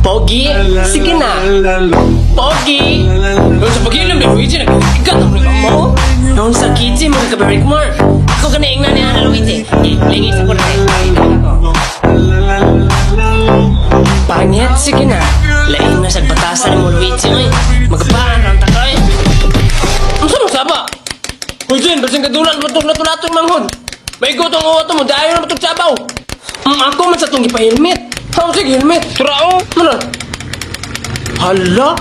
Pogi, sige na. Pogi. Yung sa pag-ilam ni Luigi, nag-igat ang mo. Yung sa kitchen, mga kabarik mo. Ako ganaing na ni Ana Luigi. Lingis ako na rin. Pangit, sige na. Lain na sa batasan mo, Luigi. Magpaan, ranta ka eh. Ang saan mo saba? Uy, Jen, basing kadulan, matulato-lato yung manghod. May gutong uwato mo, dahil na matong sabaw. Ako man sa itong ipa-helmet. Ako sige, helmet. Turao. Ano? Hala?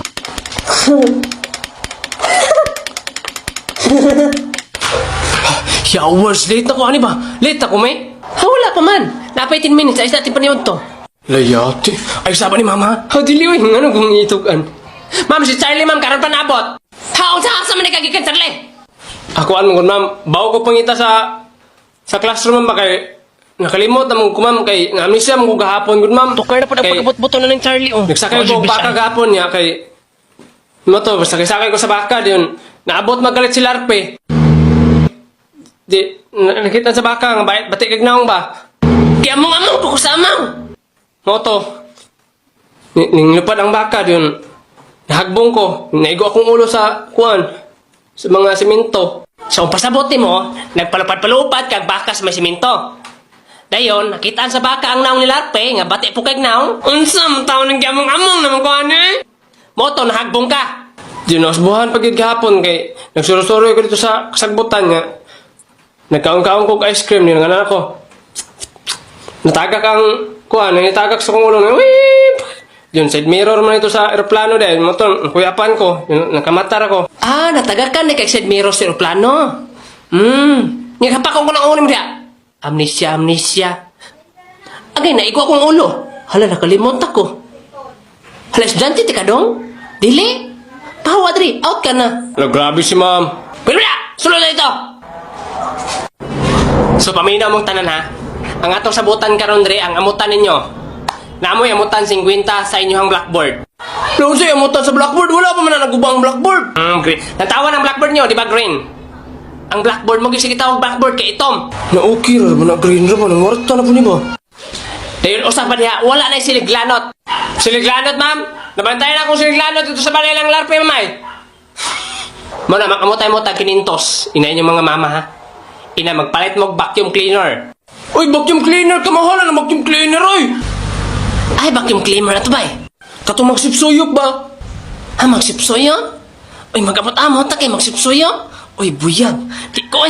Hours, late ako, ano ba? Late ako, may? Wala pa man. Napay 10 minutes, ayos natin paniod to. Layati. Ayos na ba ni mama? Diliwing, ano kung itugan? Ma'am, si Charlie, ma'am, karoon pa nabot. Haon sa asa man nagkagikan, Charlie? Ako, ano, ma'am, bago ko pangita sa classroom, ma'am, kay nakalimot na mong kumam kay namin siya mong gahapon, good ma'am. Tukar na po na pagbuto na ng Charlie, oh. Nagsakay ko baka gahapon niya, kay ano to, sakay ko sa baka, diyon, naabot magalit si Larpe. Di, nakita sa baka, nga batik kagnaong ba? Kaya mong amang po ko sa amang. Moto, ninglupad ang baka, diyon, nahagbong ko, naigo akong ulo sa kuwan, sa mga simento. So, pasabot mo, nagpalupad-palupad kag baka sa may simento. Dayon, nakitaan sa baka ang naong ni Larpe, nga bati po kag naong. Unsam, taon ng gamong-among naman ko ano eh. Moto, nahagbong ka. Di nasbuhan pagid gahapon kay nagsurusuro ko dito sa kasagbutan nga. Nagkaon-kaon kog ice cream niya nga ako. Natagak ang kuan, natagak sa kong ulo nga. Weep! Yun, side mirror man ito sa aeroplano dahil. Moto, kuyapan ko. Yun, nakamatar ako. Ah, natagak ka na kay side mirror sa aeroplano. Nagkapakong ko ng ulim diya. Amnesia. Agay, naigo akong ulo. Hala, nakalimot ako. Hala, estudyante, tika dong? Dili? Pahawa, Adri, out ka na. Hala, grabe si ma'am. Wala! Sulod na ito! So, paminaw mong tanan, ha? Ang atong sabutan karon Dre, ang amutan ninyo. Naamoy amutan 50 sa inyong blackboard. Ano siya amutan sa blackboard? Wala pa man na nagubang blackboard. Green. Natawa ng blackboard nyo, di ba green? Ang blackboard mo, gising kita ang blackboard kay itom. Na okay ra, na green ra ba? Nangwarta na po ni ba? Dayon, usapan niya, wala na yung siliglanot. Siliglanot, ma'am? Nabantayan akong siliglanot dito sa balay lang Larpe, mamay. Muna, makamutay mo tag kinintos. Inayin yung mga mama, ha? Ina, magpalit mo vacuum cleaner. Uy, vacuum cleaner, kamahalan na vacuum cleaner, oy! Ay, vacuum cleaner na to ba eh? Katong magsipsuyop ba? Ha, magsipsuyop? Uy, mag-amot-amot, kay magsipsuyop? Uy, buyag. Di ko,